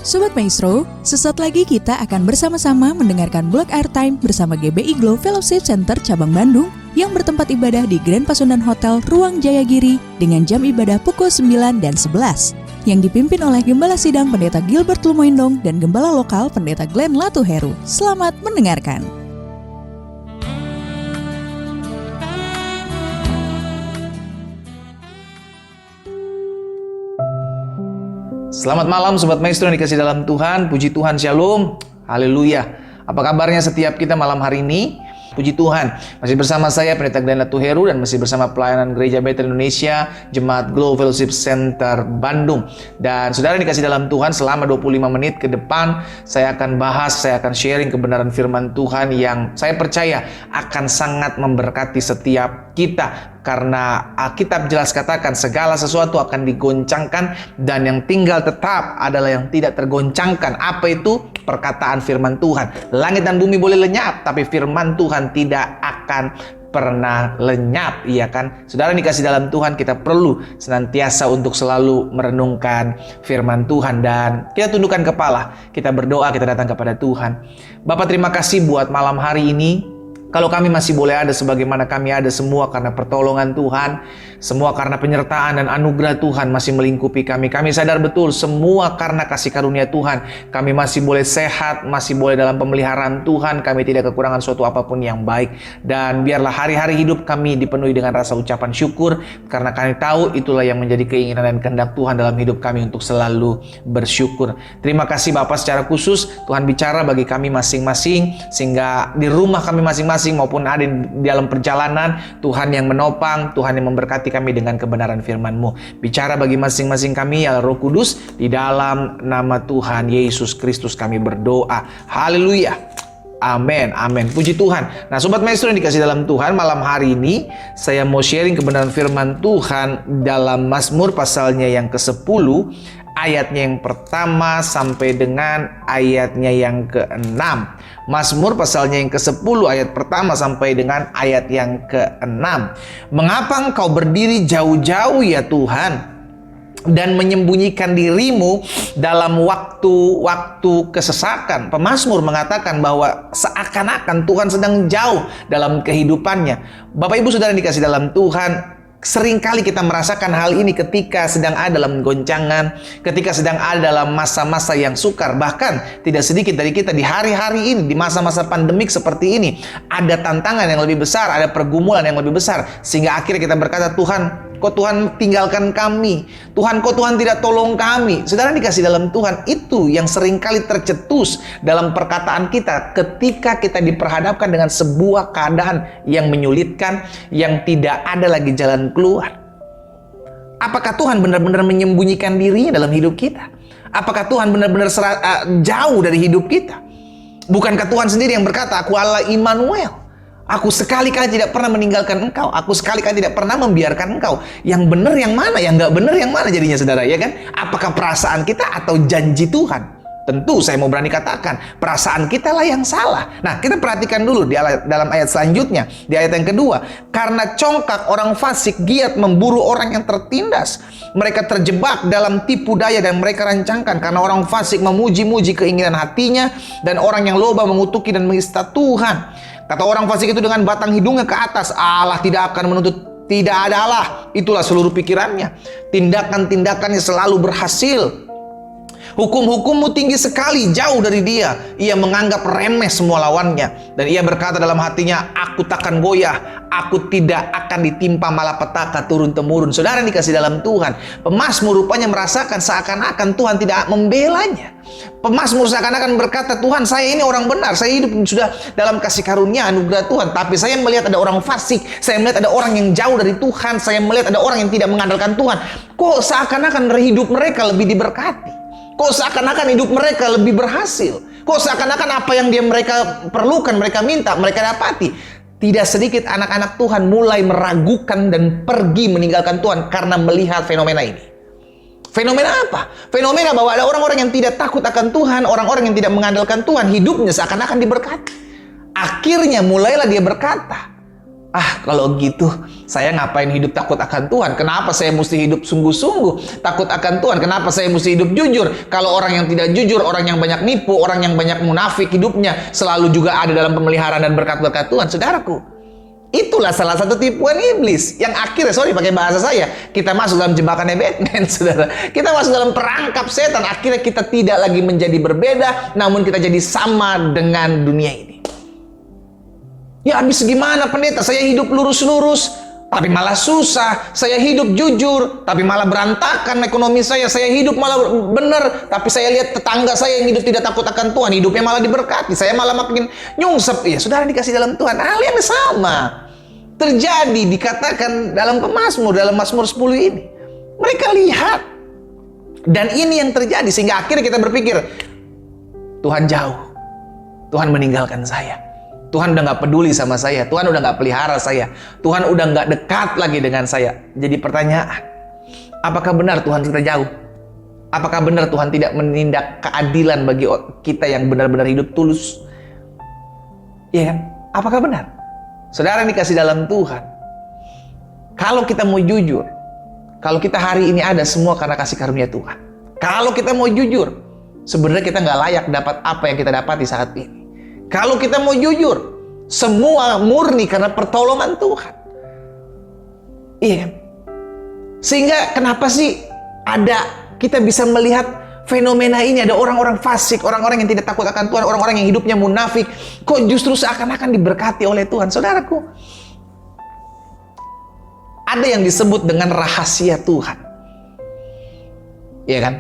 Sobat Maestro, sesaat lagi kita akan bersama-sama mendengarkan Block Airtime bersama GBI Glow Fellowship Center Cabang Bandung yang bertempat ibadah di Grand Pasundan Hotel Ruang Jayagiri dengan jam ibadah pukul 9 dan 11 yang dipimpin oleh Gembala Sidang Pendeta Gilbert Lumoindong dan Gembala Lokal Pendeta Glenn Latuheru. Selamat mendengarkan. Selamat malam Sobat Maestro yang dikasih dalam Tuhan. Puji Tuhan, Shalom, Haleluya. Apa kabarnya setiap kita malam hari ini? Puji Tuhan, masih bersama saya Pendeta Glenn Latuheru dan masih bersama pelayanan Gereja Bethel Indonesia, Jemaat Glow Fellowship Center Bandung. Dan saudara dikasih dalam Tuhan, selama 25 menit ke depan saya akan sharing kebenaran firman Tuhan yang saya percaya akan sangat memberkati setiap kita. Karena Alkitab jelas katakan segala sesuatu akan digoncangkan dan yang tinggal tetap adalah yang tidak tergoncangkan. Apa itu? Perkataan firman Tuhan. Langit dan bumi boleh lenyap, tapi firman Tuhan tidak akan pernah lenyap, iya kan? Saudara dikasih dalam Tuhan, kita perlu senantiasa untuk selalu merenungkan firman Tuhan dan kita tundukkan kepala, kita berdoa, kita datang kepada Tuhan. Bapa, terima kasih buat malam hari ini. Kalau kami masih boleh ada sebagaimana kami ada, semua karena pertolongan Tuhan, semua karena penyertaan dan anugerah Tuhan masih melingkupi kami. Kami sadar betul semua karena kasih karunia Tuhan. Kami masih boleh sehat, masih boleh dalam pemeliharaan Tuhan. Kami tidak kekurangan suatu apapun yang baik. Dan biarlah hari-hari hidup kami dipenuhi dengan rasa ucapan syukur, karena kami tahu itulah yang menjadi keinginan dan kehendak Tuhan dalam hidup kami untuk selalu bersyukur. Terima kasih Bapak, secara khusus Tuhan bicara bagi kami masing-masing, sehingga di rumah kami masing-masing maupun ada di dalam perjalanan, Tuhan yang menopang, Tuhan yang memberkati kami dengan kebenaran firman-Mu. Bicara bagi masing-masing kami ya Roh Kudus, di dalam nama Tuhan Yesus Kristus kami berdoa. Haleluya. Amin, amin. Puji Tuhan. Nah Sobat Maestro yang dikasih dalam Tuhan, malam hari ini saya mau sharing kebenaran firman Tuhan dalam Mazmur pasalnya yang ke-10, ayatnya yang pertama sampai dengan ayatnya yang ke-6. Mazmur pasalnya yang ke-10 ayat pertama sampai dengan ayat yang ke-6. Mengapa engkau berdiri jauh-jauh ya Tuhan, dan menyembunyikan dirimu dalam waktu-waktu kesesakan? Pemazmur mengatakan bahwa seakan-akan Tuhan sedang jauh dalam kehidupannya. Bapak Ibu Saudara yang dikasih dalam Tuhan, seringkali kita merasakan hal ini ketika sedang ada dalam goncangan, ketika sedang ada dalam masa-masa yang sukar. Bahkan tidak sedikit dari kita di hari-hari ini, di masa-masa pandemik seperti ini, ada tantangan yang lebih besar, ada pergumulan yang lebih besar, sehingga akhirnya kita berkata, Tuhan, kok Tuhan tinggalkan kami? Tuhan, kok Tuhan tidak tolong kami? Saudara dikasih dalam Tuhan, itu yang seringkali tercetus dalam perkataan kita ketika kita diperhadapkan dengan sebuah keadaan yang menyulitkan, yang tidak ada lagi jalan keluar. Apakah Tuhan benar-benar menyembunyikan dirinya dalam hidup kita? Apakah Tuhan benar-benar jauh dari hidup kita? Bukankah Tuhan sendiri yang berkata, Aku Allah Immanuel, Aku sekali-kali tidak pernah meninggalkan engkau. Aku sekali-kali tidak pernah membiarkan engkau. Yang benar yang mana? Yang nggak benar yang mana jadinya saudara, ya kan? Apakah perasaan kita atau janji Tuhan? Tentu saya mau berani katakan, perasaan kita lah yang salah. Nah, kita perhatikan dulu dalam ayat selanjutnya, di ayat yang kedua. Karena congkak orang fasik giat memburu orang yang tertindas. Mereka terjebak dalam tipu daya dan mereka rancangkan. Karena orang fasik memuji-muji keinginan hatinya, dan orang yang loba mengutuki dan menista Tuhan. Kata orang fasik itu dengan batang hidungnya ke atas, Allah tidak akan menuntut, tidak ada Allah. Itulah seluruh pikirannya. Tindakan-tindakannya selalu berhasil. Hukum-hukummu tinggi sekali, jauh dari dia. Ia menganggap remeh semua lawannya. Dan ia berkata dalam hatinya, Aku takkan goyah, aku tidak akan ditimpa malapetaka turun-temurun. Saudara dikasih dalam Tuhan, pemazmur rupanya merasakan seakan-akan Tuhan tidak membelanya. Pemazmur seakan-akan berkata, Tuhan, saya ini orang benar, saya hidup sudah dalam kasih karunia anugerah Tuhan, tapi saya melihat ada orang fasik, saya melihat ada orang yang jauh dari Tuhan, saya melihat ada orang yang tidak mengandalkan Tuhan. Kok seakan-akan hidup mereka lebih diberkati? Kok seakan-akan hidup mereka lebih berhasil? Kok seakan-akan apa yang mereka perlukan, mereka minta, mereka dapati? Tidak sedikit anak-anak Tuhan mulai meragukan dan pergi meninggalkan Tuhan karena melihat fenomena ini. Fenomena apa? Fenomena bahwa ada orang-orang yang tidak takut akan Tuhan, orang-orang yang tidak mengandalkan Tuhan, hidupnya seakan-akan diberkati. Akhirnya mulailah dia berkata, Kalau gitu saya ngapain hidup takut akan Tuhan? Kenapa saya mesti hidup sungguh-sungguh takut akan Tuhan? Kenapa saya mesti hidup jujur? Kalau orang yang tidak jujur, orang yang banyak nipu, orang yang banyak munafik hidupnya, selalu juga ada dalam pemeliharaan dan berkat-berkat Tuhan. Saudaraku, itulah salah satu tipuan iblis yang akhirnya, pakai bahasa saya, kita masuk dalam jebakannya Batman, saudara. Kita masuk dalam perangkap setan. Akhirnya kita tidak lagi menjadi berbeda, namun kita jadi sama dengan dunia ini. Ya habis gimana pendeta? Saya hidup lurus-lurus, tapi malah susah. Saya hidup jujur, tapi malah berantakan ekonomi saya. Saya hidup malah benar, tapi saya lihat tetangga saya yang hidup tidak takut akan Tuhan, hidupnya malah diberkati. Saya malah makin nyungsep. Ya, saudara dikasih dalam Tuhan, hal yang sama terjadi, dikatakan dalam Mazmur 10 ini. Mereka lihat, dan ini yang terjadi, sehingga akhirnya kita berpikir, Tuhan jauh, Tuhan meninggalkan saya, Tuhan udah gak peduli sama saya, Tuhan udah gak pelihara saya, Tuhan udah gak dekat lagi dengan saya. Jadi pertanyaan, apakah benar Tuhan kita jauh? Apakah benar Tuhan tidak menindak keadilan bagi kita yang benar-benar hidup tulus? Iya kan? Apakah benar? Saudara yang dikasih dalam Tuhan, kalau kita mau jujur, kalau kita hari ini ada semua karena kasih karunia Tuhan. Kalau kita mau jujur, sebenarnya kita nggak layak dapat apa yang kita dapati saat ini. Kalau kita mau jujur, semua murni karena pertolongan Tuhan. Iya kan? Sehingga kenapa sih kita bisa melihat fenomena ini, ada orang-orang fasik, orang-orang yang tidak takut akan Tuhan, orang-orang yang hidupnya munafik, kok justru seakan-akan diberkati oleh Tuhan. Saudaraku, ada yang disebut dengan rahasia Tuhan. Iya kan?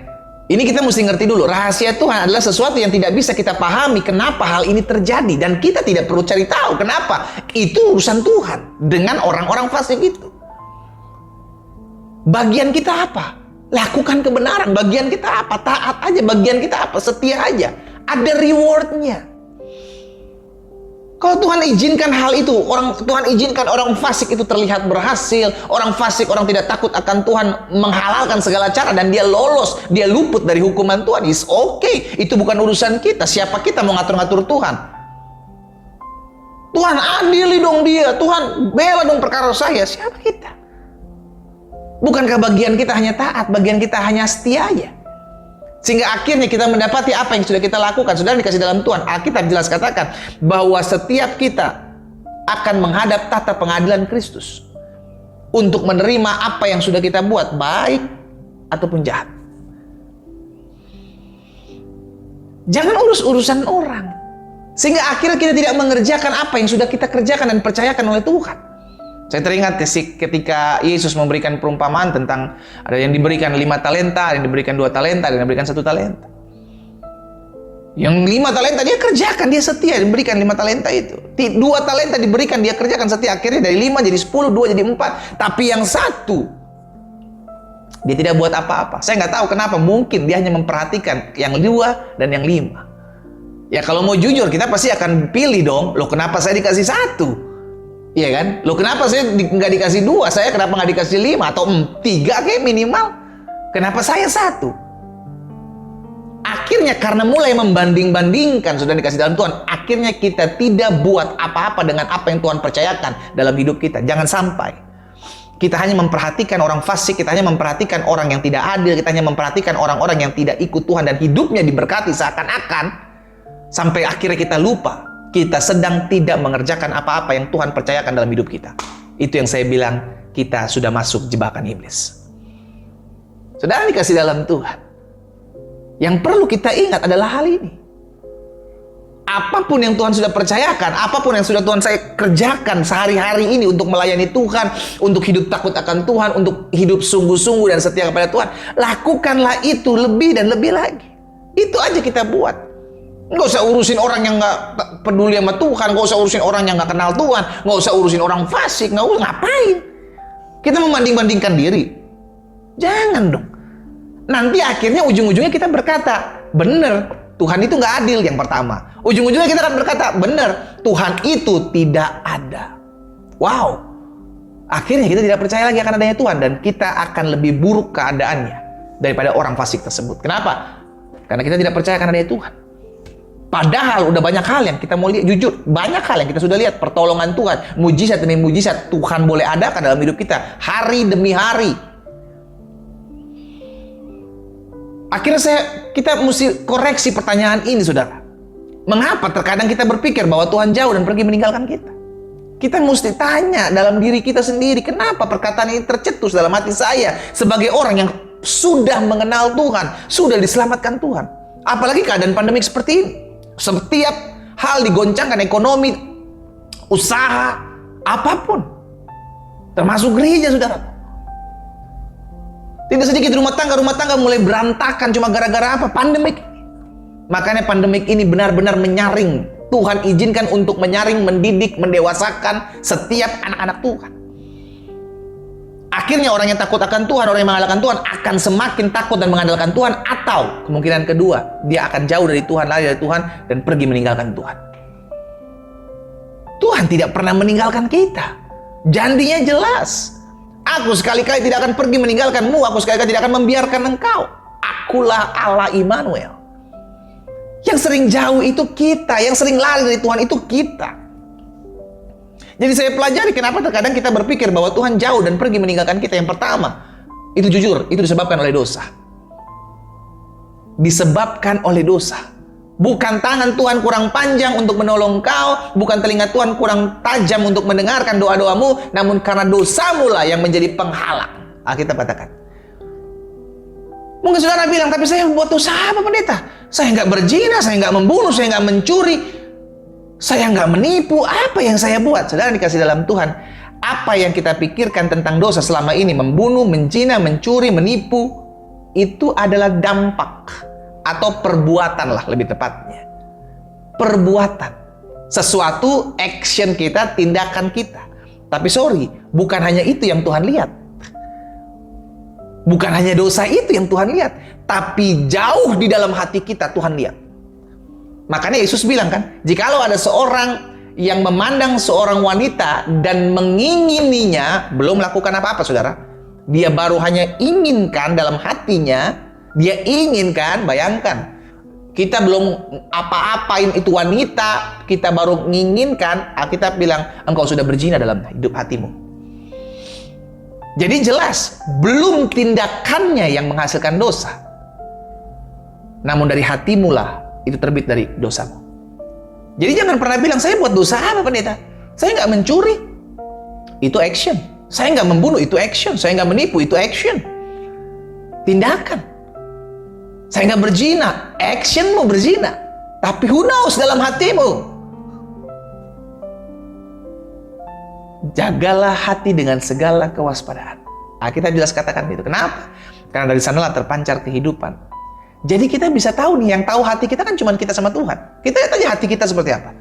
Ini kita mesti ngerti dulu, rahasia Tuhan adalah sesuatu yang tidak bisa kita pahami kenapa hal ini terjadi, dan kita tidak perlu cari tahu kenapa. Itu urusan Tuhan dengan orang-orang fasik itu. Bagian kita apa? Lakukan kebenaran. Bagian kita apa? Taat aja. Bagian kita apa? Setia aja. Ada rewardnya. Kalau Tuhan izinkan hal itu, Tuhan izinkan orang fasik itu terlihat berhasil, orang fasik, orang tidak takut akan Tuhan menghalalkan segala cara dan dia lolos, dia luput dari hukuman Tuhan, is okay. Itu bukan urusan kita. Siapa kita mau ngatur-ngatur Tuhan? Tuhan adili dong dia, Tuhan bela dong perkara saya. Siapa kita? Bukankah bagian kita hanya taat, bagian kita hanya setia aja? Sehingga akhirnya kita mendapati apa yang sudah kita lakukan. Sudah dikasih dalam Tuhan. Alkitab jelas katakan bahwa setiap kita akan menghadap tata pengadilan Kristus untuk menerima apa yang sudah kita buat, baik ataupun jahat. Jangan urus-urusan orang, sehingga akhirnya kita tidak mengerjakan apa yang sudah kita kerjakan dan percayakan oleh Tuhan. Saya teringat ketika Yesus memberikan perumpamaan tentang ada yang diberikan 5 talenta, ada yang diberikan 2 talenta, ada yang diberikan 1 talenta. Yang 5 talenta dia kerjakan, dia setia, diberikan 5 talenta itu. 2 talenta diberikan, dia kerjakan setia. Akhirnya dari 5 jadi 10, 2 jadi 4. Tapi yang 1, dia tidak buat apa-apa. Saya nggak tahu kenapa, mungkin dia hanya memperhatikan yang 2 dan yang 5. Ya kalau mau jujur, kita pasti akan pilih dong, loh kenapa saya dikasih 1? Iya kan? Loh kenapa saya nggak dikasih 2? Saya kenapa nggak dikasih 5 atau 3 kayak minimal? Kenapa saya 1? Akhirnya karena mulai membanding-bandingkan, sudah dikasih dalam Tuhan, akhirnya kita tidak buat apa-apa dengan apa yang Tuhan percayakan dalam hidup kita. Jangan sampai kita hanya memperhatikan orang fasik, kita hanya memperhatikan orang yang tidak adil, kita hanya memperhatikan orang-orang yang tidak ikut Tuhan dan hidupnya diberkati seakan-akan, sampai akhirnya kita lupa kita sedang tidak mengerjakan apa-apa yang Tuhan percayakan dalam hidup kita. Itu yang saya bilang, kita sudah masuk jebakan iblis. Saudara dikasih dalam Tuhan, yang perlu kita ingat adalah hal ini. Apapun yang Tuhan sudah percayakan, apapun yang sudah Tuhan saya kerjakan sehari-hari ini untuk melayani Tuhan, untuk hidup takut akan Tuhan, untuk hidup sungguh-sungguh dan setia kepada Tuhan, lakukanlah itu lebih dan lebih lagi. Itu aja kita buat. Nggak usah urusin orang yang nggak peduli sama Tuhan, nggak usah urusin orang yang nggak kenal Tuhan, nggak usah urusin orang fasik, nggak usah, ngapain? Kita membanding-bandingkan diri. Jangan dong. Nanti akhirnya ujung-ujungnya kita berkata, bener, Tuhan itu nggak adil yang pertama. Ujung-ujungnya kita akan berkata, bener, Tuhan itu tidak ada. Wow. Akhirnya kita tidak percaya lagi akan adanya Tuhan, dan kita akan lebih buruk keadaannya daripada orang fasik tersebut. Kenapa? Karena kita tidak percaya akan adanya Tuhan. Padahal udah banyak hal yang kita mau lihat, jujur, banyak hal yang kita sudah lihat, pertolongan Tuhan, mujizat demi mujizat Tuhan boleh adakan dalam hidup kita, hari demi hari. Akhirnya kita mesti koreksi pertanyaan ini, saudara. Mengapa terkadang kita berpikir bahwa Tuhan jauh dan pergi meninggalkan kita? Kita mesti tanya dalam diri kita sendiri, kenapa perkataan ini tercetus dalam hati saya sebagai orang yang sudah mengenal Tuhan, sudah diselamatkan Tuhan. Apalagi keadaan pandemik seperti ini. Setiap hal digoncangkan, ekonomi, usaha, apapun. Termasuk gereja, saudara. Tidak sedikit rumah tangga mulai berantakan cuma gara-gara apa? Pandemik. Makanya pandemik ini benar-benar menyaring. Tuhan izinkan untuk menyaring, mendidik, mendewasakan setiap anak-anak Tuhan. Akhirnya orang yang takut akan Tuhan, orang yang mengandalkan Tuhan akan semakin takut dan mengandalkan Tuhan, atau kemungkinan kedua, dia akan jauh dari Tuhan, lari dari Tuhan, dan pergi meninggalkan Tuhan. Tuhan tidak pernah meninggalkan kita. Janjinya jelas. Aku sekali-kali tidak akan pergi meninggalkanmu, aku sekali-kali tidak akan membiarkan engkau. Akulah Allah Immanuel. Yang sering jauh itu kita, yang sering lari dari Tuhan itu kita. Jadi saya pelajari kenapa terkadang kita berpikir bahwa Tuhan jauh dan pergi meninggalkan kita. Yang pertama, itu jujur, itu disebabkan oleh dosa. Disebabkan oleh dosa. Bukan tangan Tuhan kurang panjang untuk menolong kau, bukan telinga Tuhan kurang tajam untuk mendengarkan doa-doamu, namun karena dosamu lah yang menjadi penghalang. Alkitab katakan. Mungkin saudara bilang, tapi saya buat dosa apa, pendeta? Saya nggak berzina, saya nggak membunuh, saya nggak mencuri, saya nggak menipu. Apa yang saya buat? Saudara dikasih dalam Tuhan, apa yang kita pikirkan tentang dosa selama ini, membunuh, mencina, mencuri, menipu, itu adalah dampak atau perbuatan lah lebih tepatnya. Perbuatan. Sesuatu action kita, tindakan kita. Tapi sorry, bukan hanya itu yang Tuhan lihat. Bukan hanya dosa itu yang Tuhan lihat, tapi jauh di dalam hati kita Tuhan lihat. Makanya Yesus bilang kan, jikalau ada seorang yang memandang seorang wanita dan mengingininya, belum melakukan apa-apa, saudara. Dia baru hanya inginkan dalam hatinya, dia inginkan, bayangkan. Kita belum apa-apain itu wanita, kita baru menginginkan, Alkitab bilang, engkau sudah berzina dalam hidup hatimu. Jadi jelas, belum tindakannya yang menghasilkan dosa. Namun dari hatimu lah, itu terbit dari dosamu. Jadi jangan pernah bilang, saya buat dosa apa, pendeta? Saya nggak mencuri. Itu action. Saya nggak membunuh, itu action. Saya nggak menipu, itu action. Tindakan. Saya nggak berzina, actionmu berzina. Tapi who knows dalam hatimu? Jagalah hati dengan segala kewaspadaan. Kita jelas katakan itu. Kenapa? Karena dari sanalah terpancar kehidupan. Jadi kita bisa tahu nih, yang tahu hati kita kan cuma kita sama Tuhan. Kita lihat aja hati kita seperti apa.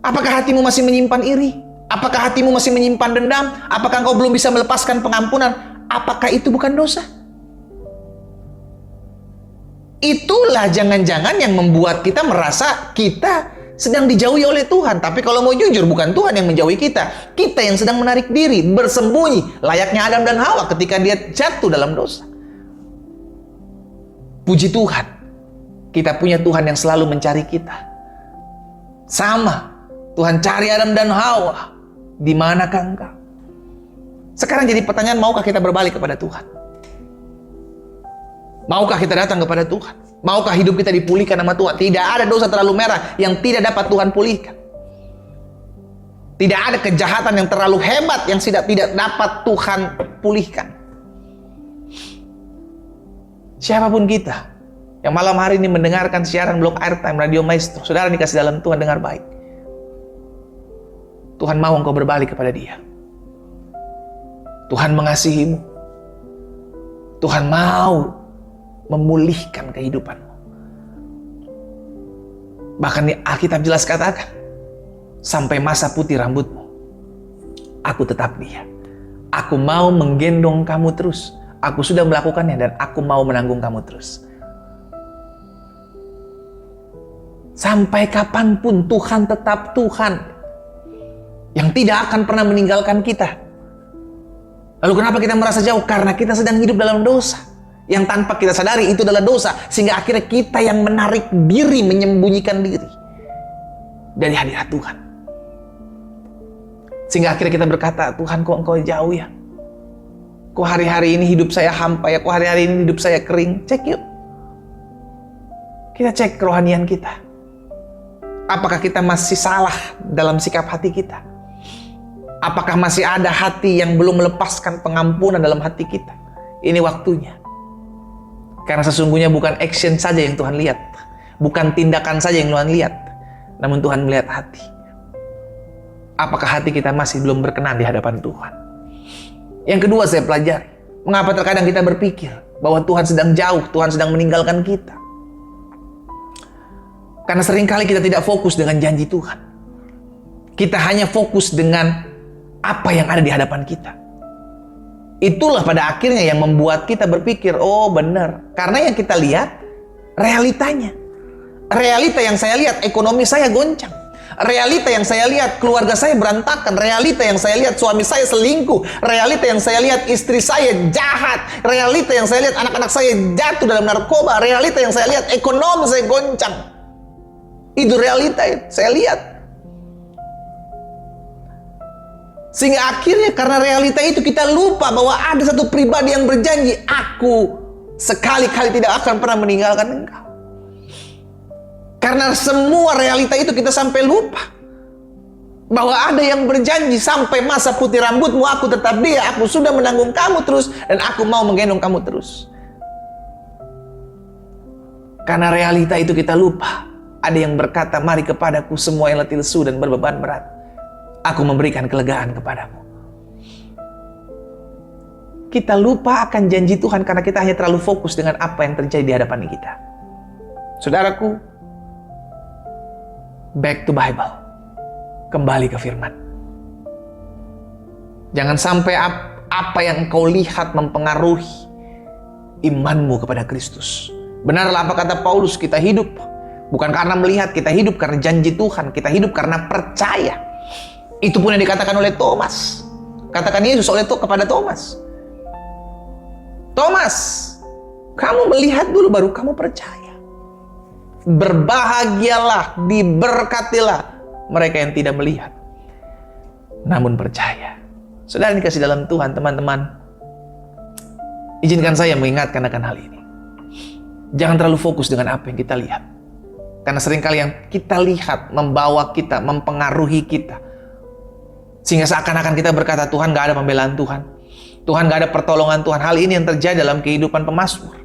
Apakah hatimu masih menyimpan iri? Apakah hatimu masih menyimpan dendam? Apakah engkau belum bisa melepaskan pengampunan? Apakah itu bukan dosa? Itulah jangan-jangan yang membuat kita merasa kita sedang dijauhi oleh Tuhan. Tapi kalau mau jujur, bukan Tuhan yang menjauhi kita. Kita yang sedang menarik diri, bersembunyi. Layaknya Adam dan Hawa ketika dia jatuh dalam dosa. Puji Tuhan, kita punya Tuhan yang selalu mencari kita. Sama, Tuhan cari Adam dan Hawa. Di manakah engkau? Sekarang jadi pertanyaan, maukah kita berbalik kepada Tuhan? Maukah kita datang kepada Tuhan? Maukah hidup kita dipulihkan sama Tuhan? Tidak ada dosa terlalu merah yang tidak dapat Tuhan pulihkan. Tidak ada kejahatan yang terlalu hebat yang tidak dapat Tuhan pulihkan. Siapapun kita yang malam hari ini mendengarkan siaran Blok Airtime Radio Maestro, saudara dikasih dalam Tuhan, dengar baik. Tuhan mau engkau berbalik kepada Dia. Tuhan mengasihimu. Tuhan mau memulihkan kehidupanmu. Bahkan di Alkitab jelas katakan, sampai masa putih rambutmu, aku tetap Dia. Aku mau menggendong kamu terus. Aku sudah melakukannya dan aku mau menanggung kamu terus. Sampai kapanpun Tuhan tetap Tuhan yang tidak akan pernah meninggalkan kita. Lalu kenapa kita merasa jauh? Karena kita sedang hidup dalam dosa. yang tanpa kita sadari itu adalah dosa, sehingga akhirnya kita yang menarik diri, menyembunyikan diri dari hadirat Tuhan. Sehingga akhirnya kita berkata, Tuhan kok Engkau jauh ya? Kok hari-hari ini hidup saya hampa ya? Kok hari-hari ini hidup saya kering? Cek yuk. Kita cek kerohanian kita. Apakah kita masih salah dalam sikap hati kita? Apakah masih ada hati yang belum melepaskan pengampunan dalam hati kita? Ini waktunya. Karena sesungguhnya bukan action saja yang Tuhan lihat. Bukan tindakan saja yang Tuhan lihat. Namun Tuhan melihat hati. Apakah hati kita masih belum berkenan di hadapan Tuhan? Yang kedua saya pelajari. Mengapa terkadang kita berpikir bahwa Tuhan sedang jauh, Tuhan sedang meninggalkan kita? Karena seringkali kita tidak fokus dengan janji Tuhan. Kita hanya fokus dengan apa yang ada di hadapan kita. Itulah pada akhirnya yang membuat kita berpikir, oh benar. Karena yang kita lihat, realitanya. Realita yang saya lihat, ekonomi saya goncang. Realita yang saya lihat, keluarga saya berantakan. Realita yang saya lihat, suami saya selingkuh. Realita yang saya lihat, istri saya jahat. Realita yang saya lihat, anak-anak saya jatuh dalam narkoba. Realita yang saya lihat, ekonomi saya goncang. Itu realita yang saya lihat. Sehingga akhirnya karena realita itu kita lupa bahwa ada satu pribadi yang berjanji, aku sekali-kali tidak akan pernah meninggalkan engkau. Karena semua realita itu kita sampai lupa bahwa ada yang berjanji, sampai masa putih rambutmu aku tetap dia, aku sudah menanggung kamu terus, dan aku mau menggendong kamu terus. Karena realita itu kita lupa. Ada yang berkata, mari kepadaku semua yang letih lesu dan berbeban berat, aku memberikan kelegaan kepadamu. Kita lupa akan janji Tuhan karena kita hanya terlalu fokus dengan apa yang terjadi di hadapan kita. Saudaraku, back to Bible. Kembali ke firman. Jangan sampai apa yang engkau lihat mempengaruhi imanmu kepada Kristus. Benarlah apa kata Paulus, kita hidup bukan karena melihat, kita hidup karena janji Tuhan, kita hidup karena percaya. Itu pun yang dikatakan oleh Thomas. Katakan Yesus kepada Thomas. Thomas, kamu melihat dulu baru kamu percaya. Berbahagialah, diberkatilah mereka yang tidak melihat namun percaya. Saudara yang dikasih dalam Tuhan, teman-teman, izinkan saya mengingatkan akan hal ini. Jangan terlalu fokus dengan apa yang kita lihat. Karena seringkali yang kita lihat membawa kita, mempengaruhi kita. Sehingga seakan-akan kita berkata, Tuhan gak ada pembelaan Tuhan. Tuhan gak ada pertolongan Tuhan. Hal ini yang terjadi dalam kehidupan pemazmur.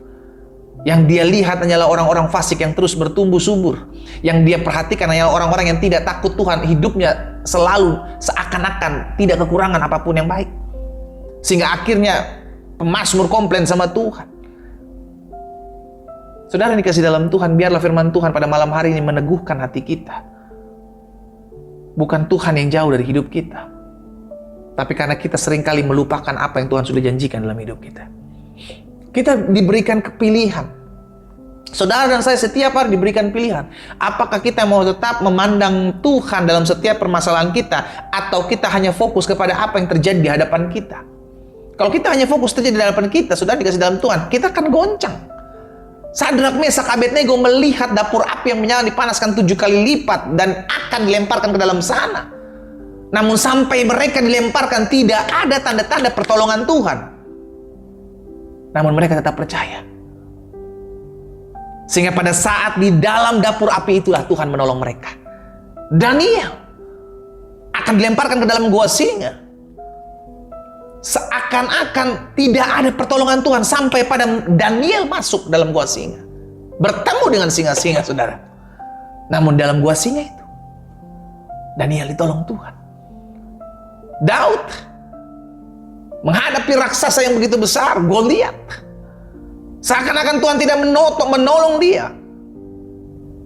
Yang dia lihat hanyalah orang-orang fasik yang terus bertumbuh subur. Yang dia perhatikan hanyalah orang-orang yang tidak takut Tuhan. Hidupnya selalu seakan-akan tidak kekurangan apapun yang baik. Sehingga akhirnya pemazmur komplain sama Tuhan. Saudara yang dikasih dalam Tuhan, biarlah firman Tuhan pada malam hari ini meneguhkan hati kita. Bukan Tuhan yang jauh dari hidup kita, tapi karena kita seringkali melupakan apa yang Tuhan sudah janjikan dalam hidup kita. Kita diberikan kepilihan. Saudara dan saya setiap hari diberikan pilihan. Apakah kita mau tetap memandang Tuhan dalam setiap permasalahan kita, atau kita hanya fokus kepada apa yang terjadi di hadapan kita. Kalau kita hanya fokus terjadi di hadapan kita, saudara dikasih dalam Tuhan, kita akan goncang. Sadrak, Mesak, Abednego melihat dapur api yang menyala dipanaskan 7 kali lipat dan akan dilemparkan ke dalam sana. Namun sampai mereka dilemparkan, tidak ada tanda-tanda pertolongan Tuhan. Namun mereka tetap percaya. Sehingga pada saat di dalam dapur api itulah Tuhan menolong mereka. Daniel akan dilemparkan ke dalam gua singa. Seakan-akan tidak ada pertolongan Tuhan sampai pada Daniel masuk dalam gua singa. Bertemu dengan singa-singa, saudara. Namun dalam gua singa itu, Daniel ditolong Tuhan. Daud menghadapi raksasa yang begitu besar, Goliat. Seakan-akan Tuhan tidak menolong dia.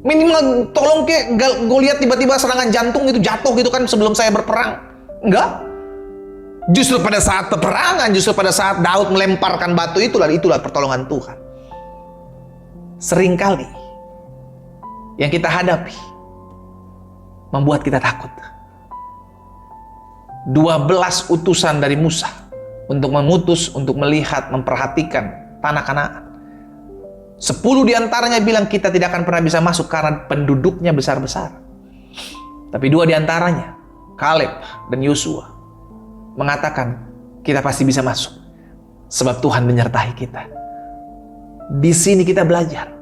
Minimal tolong ke Goliat, tiba-tiba serangan jantung itu jatuh gitu kan sebelum saya berperang. Enggak. Justru pada saat peperangan, justru pada saat Daud melemparkan batu itulah pertolongan Tuhan. Seringkali yang kita hadapi membuat kita takut. 12 utusan dari Musa untuk memutus, untuk melihat, memperhatikan tanah Kanaan. 10 diantaranya bilang kita tidak akan pernah bisa masuk karena penduduknya besar-besar. Tapi 2 diantaranya, Kaleb dan Yosua, mengatakan kita pasti bisa masuk. Sebab Tuhan menyertai kita. Di sini kita belajar.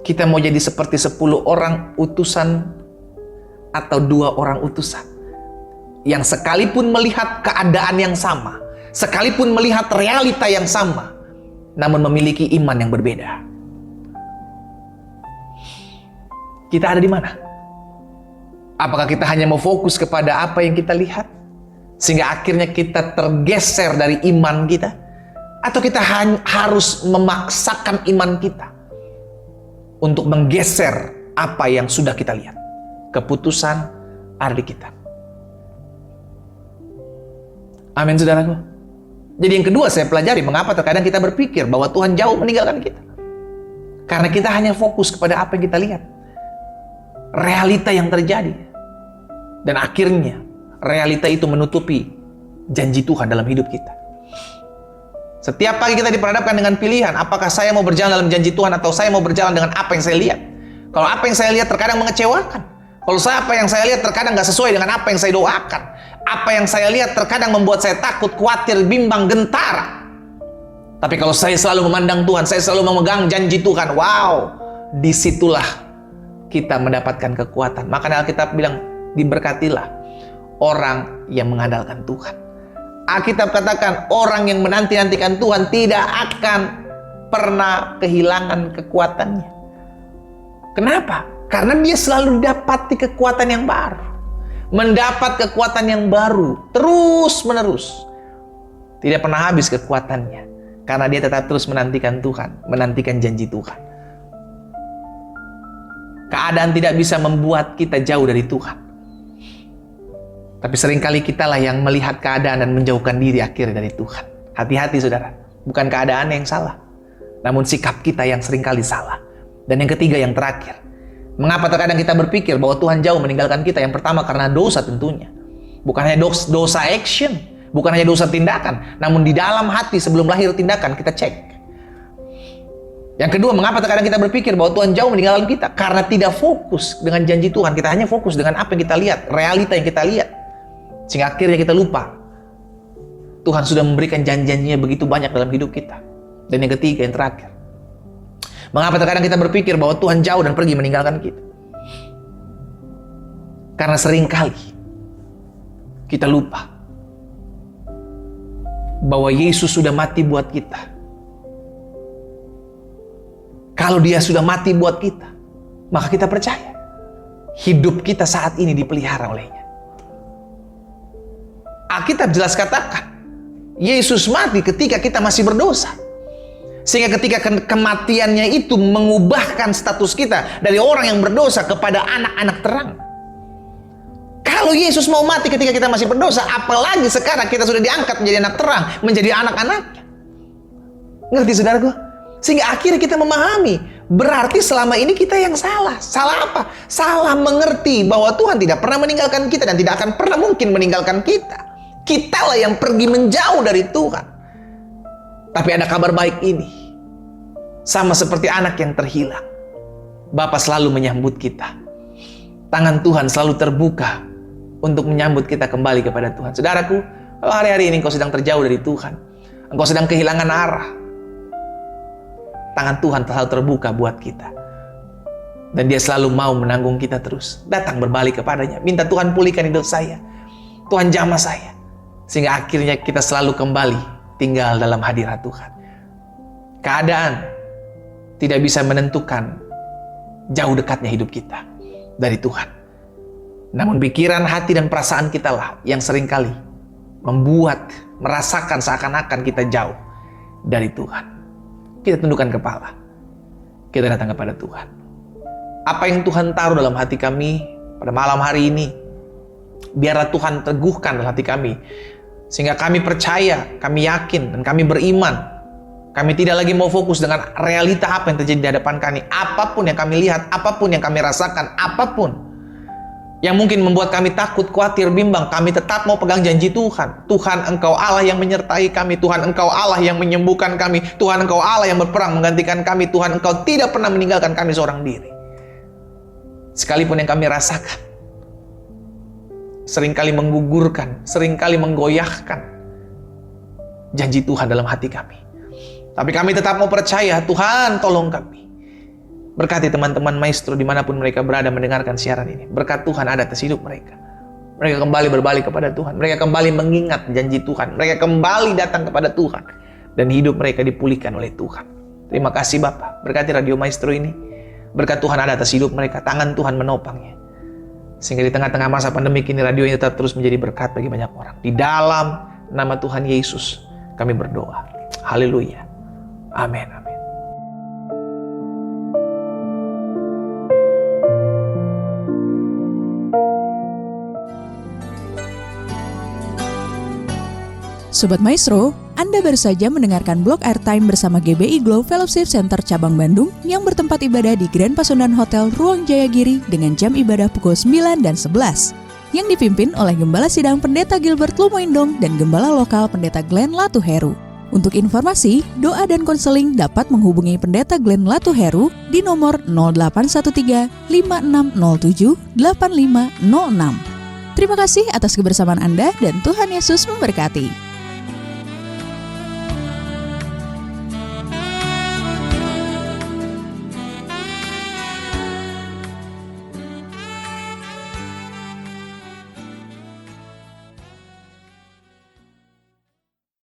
Kita mau jadi seperti 10 orang utusan atau 2 orang utusan. Yang sekalipun melihat keadaan yang sama, sekalipun melihat realita yang sama, namun memiliki iman yang berbeda. Kita ada di mana? Apakah kita hanya mau fokus kepada apa yang kita lihat, sehingga akhirnya kita tergeser dari iman kita? Atau kita harus memaksakan iman kita untuk menggeser apa yang sudah kita lihat? Keputusan ada di kita. Amin, saudaraku. Jadi yang kedua saya pelajari, mengapa terkadang kita berpikir bahwa Tuhan jauh meninggalkan kita. Karena kita hanya fokus kepada apa yang kita lihat. Realita yang terjadi. Dan akhirnya realita itu menutupi janji Tuhan dalam hidup kita. Setiap pagi kita diperhadapkan dengan pilihan, apakah saya mau berjalan dalam janji Tuhan atau saya mau berjalan dengan apa yang saya lihat. Kalau apa yang saya lihat terkadang mengecewakan. Kalau apa yang saya lihat terkadang nggak sesuai dengan apa yang saya doakan. Apa yang saya lihat terkadang membuat saya takut, khawatir, bimbang, gentar. Tapi kalau saya selalu memandang Tuhan, saya selalu memegang janji Tuhan, wow, disitulah kita mendapatkan kekuatan. Makanya Alkitab bilang, diberkatilah orang yang mengandalkan Tuhan. Alkitab katakan, orang yang menanti-nantikan Tuhan tidak akan pernah kehilangan kekuatannya. Kenapa? Karena dia selalu dapati kekuatan yang baru. Mendapat kekuatan yang baru terus menerus, tidak pernah habis kekuatannya, karena dia tetap terus menantikan Tuhan, menantikan janji Tuhan. Keadaan tidak bisa membuat kita jauh dari Tuhan, tapi seringkali kitalah yang melihat keadaan dan menjauhkan diri akhirnya dari Tuhan. Hati-hati saudara, bukan keadaan yang salah, namun sikap kita yang seringkali salah. Dan yang ketiga, yang terakhir, mengapa terkadang kita berpikir bahwa Tuhan jauh meninggalkan kita? Yang pertama karena dosa tentunya. Bukan hanya dosa action, bukan hanya dosa tindakan, namun di dalam hati sebelum lahir tindakan kita cek. Yang kedua, mengapa terkadang kita berpikir bahwa Tuhan jauh meninggalkan kita? Karena tidak fokus dengan janji Tuhan. Kita hanya fokus dengan apa yang kita lihat, realita yang kita lihat. Sehingga akhirnya kita lupa Tuhan sudah memberikan janji-janjinya begitu banyak dalam hidup kita. Dan yang ketiga, yang terakhir, mengapa terkadang kita berpikir bahwa Tuhan jauh dan pergi meninggalkan kita? Karena seringkali kita lupa bahwa Yesus sudah mati buat kita. Kalau dia sudah mati buat kita, maka kita percaya hidup kita saat ini dipelihara olehnya. Alkitab jelas katakan, Yesus mati ketika kita masih berdosa. Sehingga ketika kematiannya itu mengubahkan status kita dari orang yang berdosa kepada anak-anak terang. Kalau Yesus mau mati ketika kita masih berdosa, apalagi sekarang kita sudah diangkat menjadi anak terang, menjadi anak-anaknya. Ngerti saudaraku? Sehingga akhirnya kita memahami, berarti selama ini kita yang salah. Salah apa? Salah mengerti bahwa Tuhan tidak pernah meninggalkan kita dan tidak akan pernah mungkin meninggalkan kita. Kitalah yang pergi menjauh dari Tuhan. Tapi ada kabar baik ini. Sama seperti anak yang terhilang, Bapa selalu menyambut kita. Tangan Tuhan selalu terbuka untuk menyambut kita kembali kepada Tuhan. Saudaraku, kalau hari-hari ini engkau sedang terjauh dari Tuhan, engkau sedang kehilangan arah, tangan Tuhan selalu terbuka buat kita. Dan dia selalu mau menanggung kita terus. Datang berbalik kepadanya, minta Tuhan pulihkan hidup saya, Tuhan jamah saya. Sehingga akhirnya kita selalu kembali tinggal dalam hadirat Tuhan. Keadaan tidak bisa menentukan jauh dekatnya hidup kita dari Tuhan. Namun pikiran, hati, dan perasaan kita lah yang seringkali membuat, merasakan seakan-akan kita jauh dari Tuhan. Kita tundukkan kepala. Kita datang kepada Tuhan. Apa yang Tuhan taruh dalam hati kami pada malam hari ini, biarlah Tuhan teguhkan dalam hati kami. Sehingga kami percaya, kami yakin, dan kami beriman. Kami tidak lagi mau fokus dengan realita apa yang terjadi di hadapan kami. Apapun yang kami lihat, apapun yang kami rasakan, apapun. yang mungkin membuat kami takut, khawatir, bimbang, kami tetap mau pegang janji Tuhan. Tuhan, Engkau Allah yang menyertai kami. Tuhan, Engkau Allah yang menyembuhkan kami. Tuhan, Engkau Allah yang berperang menggantikan kami. Tuhan, Engkau tidak pernah meninggalkan kami seorang diri. Sekalipun yang kami rasakan seringkali menggugurkan, seringkali menggoyahkan janji Tuhan dalam hati kami. Tapi kami tetap mau percaya, Tuhan tolong kami. Berkati teman-teman Maestro dimanapun mereka berada mendengarkan siaran ini. Berkat Tuhan ada atas hidup mereka. Mereka kembali berbalik kepada Tuhan. Mereka kembali mengingat janji Tuhan. Mereka kembali datang kepada Tuhan. Dan hidup mereka dipulihkan oleh Tuhan. Terima kasih Bapa. Berkati Radio Maestro ini. Berkat Tuhan ada atas hidup mereka. Tangan Tuhan menopangnya. Sehingga di tengah-tengah masa pandemi ini radio ini tetap terus menjadi berkat bagi banyak orang. Di dalam nama Tuhan Yesus kami berdoa. Haleluya. Amin. Amin. Sobat Maestro, Anda baru saja mendengarkan Blog Airtime bersama GBI Glow Fellowship Center Cabang Bandung yang bertempat ibadah di Grand Pasundan Hotel Ruang Jayagiri dengan jam ibadah pukul 9 dan 11 yang dipimpin oleh Gembala Sidang Pendeta Gilbert Lumoindong dan Gembala Lokal Pendeta Glenn Latuheru. Untuk informasi, doa dan konseling dapat menghubungi Pendeta Glenn Latuheru di nomor 0813 5607 8506. Terima kasih atas kebersamaan Anda dan Tuhan Yesus memberkati.